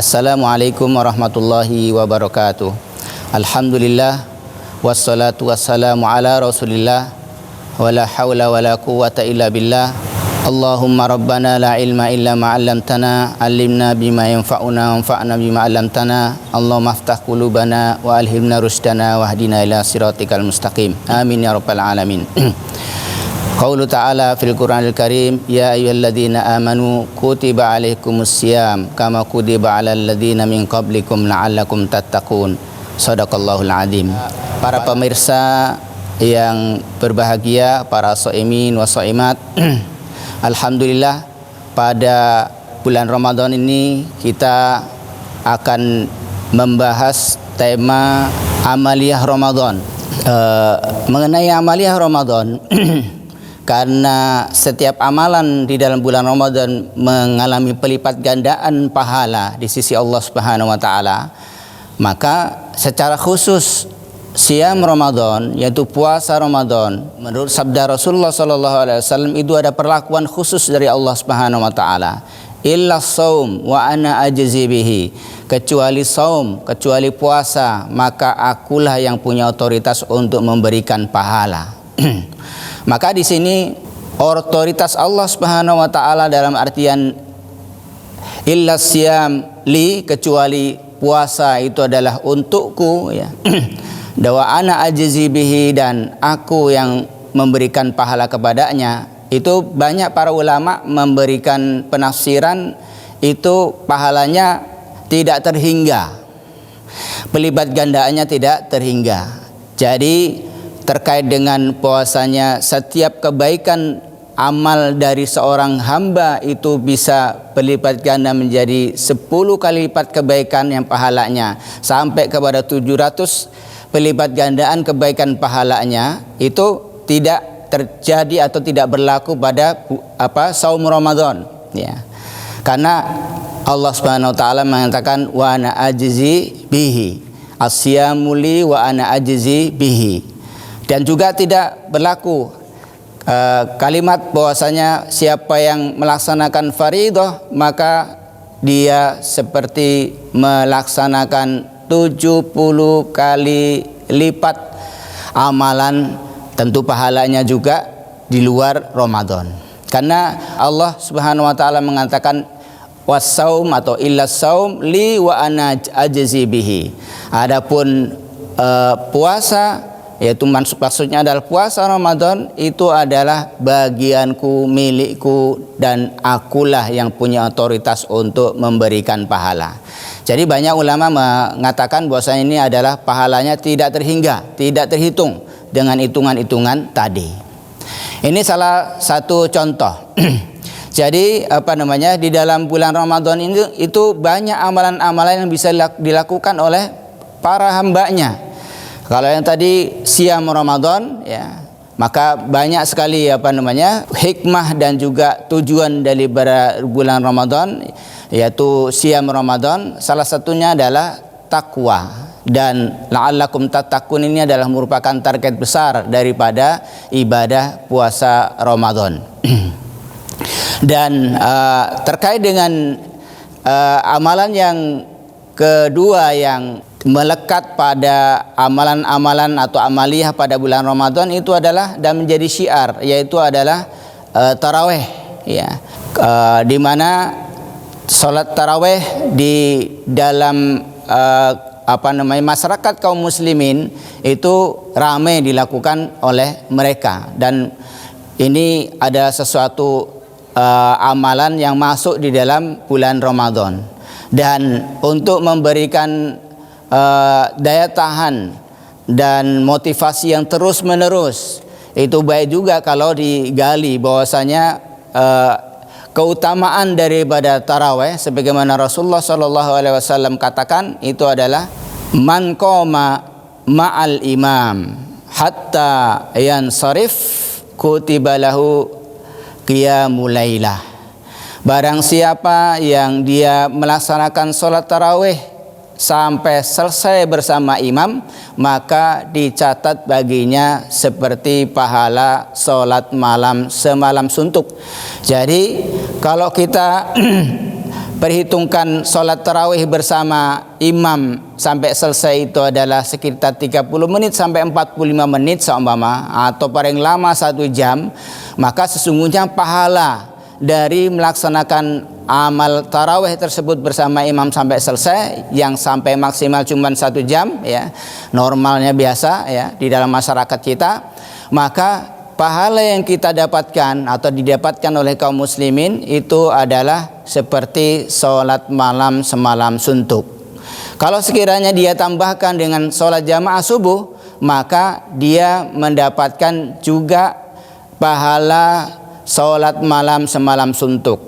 Assalamualaikum warahmatullahi wabarakatuh. Alhamdulillah wassalatu wassalamu ala Rasulillah wala haula wala quwwata illa billah. Allahumma rabbana la ilma illa ma 'allamtana, 'allimna bima yanfa'una wanfa'na bima 'allamtana. Allahumma aftah qulubana wa alhimna rusdana wahdina ila siratikal mustaqim. Amin ya rabbal alamin. Qaulu ta'ala fil Qur'anil Karim, ya ayyuhalladzina amanu kutiba alaikumus syiyam kama kutiba alal ladzina min qablikum la'allakum tattaqun. Shadaqallahul azim. Para pemirsa yang berbahagia, para shaimin wa shaimat, alhamdulillah pada bulan Ramadan ini kita akan membahas tema amaliyah Ramadan. Mengenai amaliyah Ramadan karena setiap amalan di dalam bulan Ramadan mengalami pelipat gandaan pahala di sisi Allah Subhanahu wa taala, maka secara khusus siam Ramadan, yaitu puasa Ramadan, menurut sabda Rasulullah sallallahu alaihi wasallam itu ada perlakuan khusus dari Allah Subhanahu wa taala. Illa shaum wa ana ajzi bihi, kecuali saum, kecuali puasa, maka akulah yang punya otoritas untuk memberikan pahala. Maka di sini otoritas Allah Subhanahu wa taala dalam artian illa siyam li, kecuali puasa itu adalah untukku, ya. Dawa ana ajzi bihi, dan aku yang memberikan pahala kepadanya. Itu banyak para ulama memberikan penafsiran itu pahalanya tidak terhingga, pelipat gandaannya tidak terhingga. Jadi terkait dengan puasanya, setiap kebaikan amal dari seorang hamba itu bisa berlipat ganda menjadi 10 kali lipat kebaikan yang pahalanya, sampai kepada 700 pelipat gandaan kebaikan pahalanya. Itu tidak terjadi atau tidak berlaku pada saum Ramadan, ya. Karena Allah Subhanahu wa taala mengatakan wa ana ajzi bihi, asyamu li wa ana ajzi bihi. Dan juga tidak berlaku kalimat bahwasanya siapa yang melaksanakan fardhu maka dia seperti melaksanakan 70 kali lipat amalan, tentu pahalanya juga di luar Ramadan. Karena Allah Subhanahu wa taala mengatakan wasaum atau illas saum li wa ana ajzi bihi. Adapun puasa, yaitu maksudnya adalah puasa Ramadan, itu adalah bagianku, milikku, dan akulah yang punya otoritas untuk memberikan pahala. Jadi banyak ulama mengatakan bahwa ini adalah pahalanya tidak terhingga, tidak terhitung dengan hitungan-hitungan tadi. Ini salah satu contoh. Jadi di dalam bulan Ramadan ini itu banyak amalan-amalan yang bisa dilakukan oleh para hambanya. Kalau yang tadi siam Ramadan, ya, maka banyak sekali hikmah dan juga tujuan dari bulan Ramadan, yaitu siam Ramadan. Salah satunya adalah takwa, dan la'allakum tattaqun ini adalah merupakan target besar daripada ibadah puasa Ramadan. Dan terkait dengan amalan yang kedua yang melekat pada amalan-amalan atau amaliyah pada bulan Ramadan itu adalah dan menjadi syiar, yaitu adalah tarawih, ya. Di mana salat tarawih di dalam masyarakat kaum muslimin itu ramai dilakukan oleh mereka, dan ini ada sesuatu amalan yang masuk di dalam bulan Ramadan. Dan untuk memberikan daya tahan dan motivasi yang terus menerus, itu baik juga kalau digali bahwasanya keutamaan daripada tarawih, sebagaimana Rasulullah sallallahu alaihi wasallam katakan, itu adalah man qoma ma'al imam hatta yansarif kutiba lahu qiyamul lailah. Barang siapa yang dia melaksanakan salat tarawih sampai selesai bersama imam, maka dicatat baginya seperti pahala sholat malam semalam suntuk. Jadi kalau kita perhitungkan sholat tarawih bersama imam sampai selesai itu adalah sekitar 30 menit sampai 45 menit seumpama, atau paling lama 1 jam, maka sesungguhnya pahala dari melaksanakan amal tarawih tersebut bersama imam sampai selesai, yang sampai maksimal cuma 1 jam ya, normalnya biasa ya di dalam masyarakat kita, maka pahala yang kita dapatkan atau didapatkan oleh kaum muslimin itu adalah seperti sholat malam semalam suntuk. Kalau sekiranya dia tambahkan dengan sholat jamaah subuh, maka dia mendapatkan juga pahala sholat malam semalam suntuk.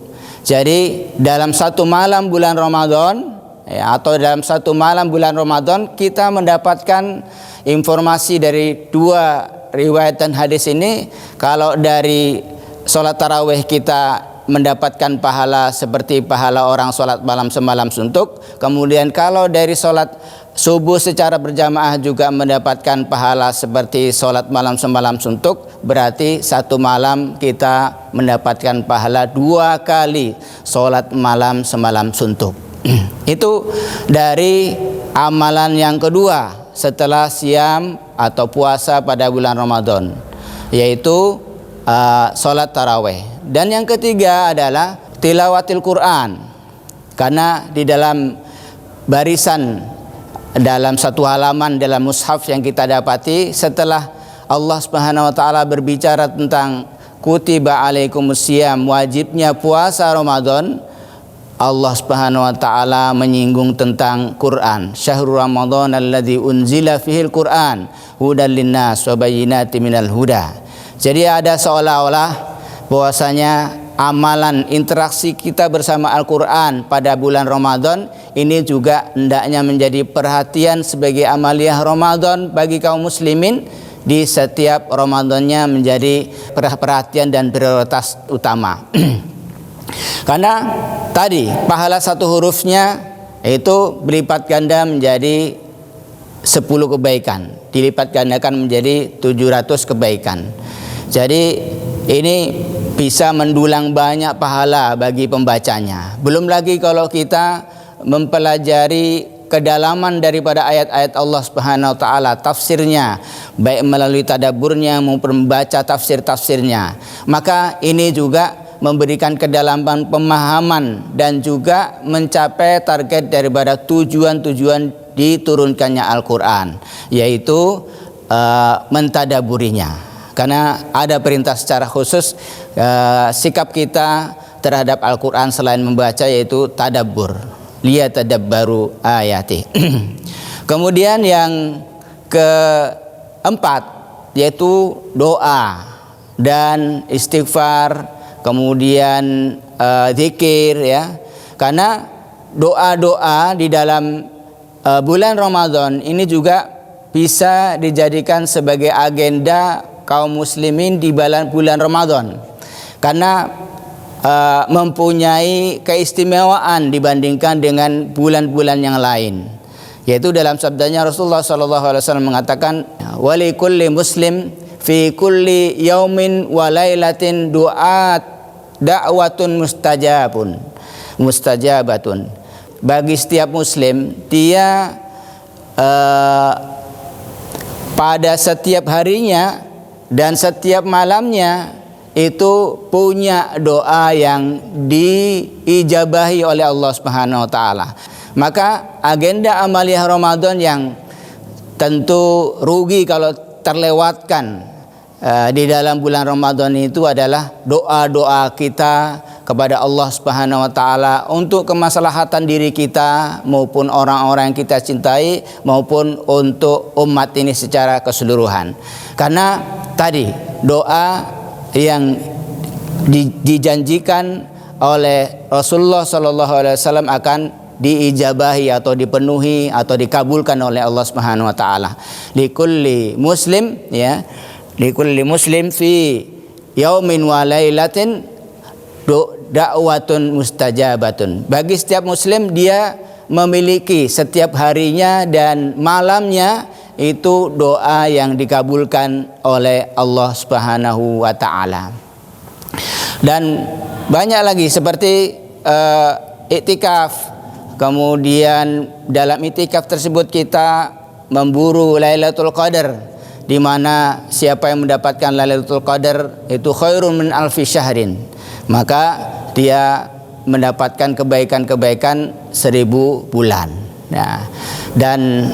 Jadi dalam 1 malam bulan Ramadan ya, atau dalam 1 malam bulan Ramadan kita mendapatkan informasi dari 2 riwayat dan hadis ini. Kalau dari sholat tarawih kita mendapatkan pahala seperti pahala orang sholat malam semalam suntuk. Kemudian kalau dari sholat subuh secara berjamaah juga mendapatkan pahala seperti sholat malam semalam suntuk. Berarti 1 malam kita mendapatkan pahala 2 kali sholat malam semalam suntuk. Itu dari amalan yang kedua setelah siam atau puasa pada bulan Ramadan, yaitu sholat tarawih. Dan yang ketiga adalah tilawatil Quran, karena di dalam barisan dalam 1 halaman dalam mushaf yang kita dapati, setelah Allah Subhanahu wa taala berbicara tentang kutiba alaikumusiyam, wajibnya puasa Ramadan, Allah Subhanahu wa taala menyinggung tentang Quran. Syahrul Ramadan alladzi unzila fihil Quran hudal linnas wa bayyinatin minal huda. Jadi ada seolah-olah bahwasanya amalan interaksi kita bersama Al-Qur'an pada bulan Ramadan ini juga hendaknya menjadi perhatian sebagai amaliyah Ramadan bagi kaum muslimin. Di setiap Ramadannya menjadi perhatian dan prioritas utama. Karena tadi pahala 1 hurufnya itu berlipat ganda menjadi 10 kebaikan, dilipat gandakan menjadi 700 kebaikan. Jadi ini bisa mendulang banyak pahala bagi pembacanya. Belum lagi kalau kita mempelajari kedalaman daripada ayat-ayat Allah Subhanahu wa taala, tafsirnya, baik melalui tadabburnya maupun membaca tafsir-tafsirnya, maka ini juga memberikan kedalaman pemahaman dan juga mencapai target daripada tujuan-tujuan diturunkannya Al-Quran, yaitu mentadaburinya. Karena ada perintah secara khusus sikap kita terhadap Al-Quran selain membaca, yaitu tadabbur, liyatadabbaru ayati. Kemudian yang keempat yaitu doa dan istighfar, kemudian zikir ya. Karena doa-doa di dalam bulan Ramadan ini juga bisa dijadikan sebagai agenda kaum muslimin di bulan Ramadan, karena mempunyai keistimewaan dibandingkan dengan bulan-bulan yang lain. Yaitu dalam sabdanya Rasulullah SAW mengatakan, walikulli muslim fi kulli yaumin wa lailatin da'watun mustajabatun. Bagi setiap muslim, dia pada setiap harinya dan setiap malamnya itu punya doa yang diijabahi oleh Allah Subhanahu wa taala. Maka agenda amaliyah Ramadan yang tentu rugi kalau terlewatkan di dalam bulan Ramadan itu adalah doa-doa kita kepada Allah Subhanahu wa taala untuk kemaslahatan diri kita maupun orang-orang yang kita cintai maupun untuk umat ini secara keseluruhan. Karena tadi doa yang dijanjikan oleh Rasulullah SAW akan diijabahi atau dipenuhi atau dikabulkan oleh Allah Subhanahu wa taala. Likulli muslim ya, likulli muslim fi yaumin wa lailatin da'watun mustajabatun. Bagi setiap muslim dia memiliki setiap harinya dan malamnya itu doa yang dikabulkan oleh Allah Subhanahu wa taala. Dan banyak lagi seperti iktikaf, kemudian dalam iktikaf tersebut kita memburu Lailatul Qadar, di mana siapa yang mendapatkan Lailatul Qadar itu khairun min alfi syahrin, maka dia mendapatkan kebaikan-kebaikan 1000 bulan. Nah, dan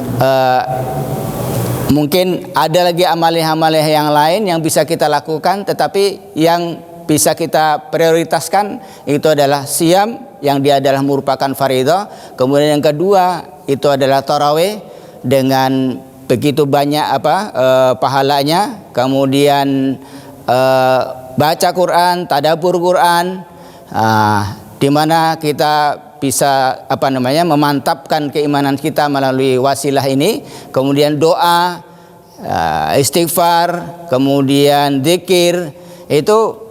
mungkin ada lagi amalia-amalia yang lain yang bisa kita lakukan, tetapi yang bisa kita prioritaskan itu adalah siam, yang dia adalah merupakan fardhu. Kemudian yang kedua itu adalah tarawih dengan begitu banyak pahalanya. Kemudian baca Quran, tadabbur Quran, di mana kita bisa memantapkan keimanan kita melalui wasilah ini. Kemudian doa, istighfar, kemudian zikir, itu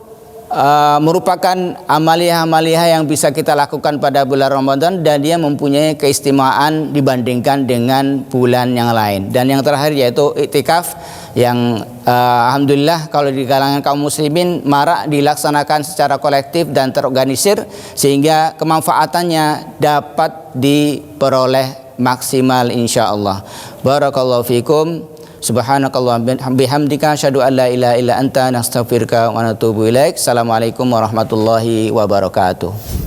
merupakan amalia-amalia yang bisa kita lakukan pada bulan Ramadan, dan dia mempunyai keistimewaan dibandingkan dengan bulan yang lain. Dan yang terakhir yaitu iktikaf, yang alhamdulillah kalau di kalangan kaum muslimin marak dilaksanakan secara kolektif dan terorganisir, sehingga kemanfaatannya dapat diperoleh maksimal insyaallah. Barakallahu fikum. Subhanakallah bihamdika asyhadu an la ilaha illa anta nastaghfiruka wa natubu ilaik. Assalamualaikum warahmatullahi wabarakatuh.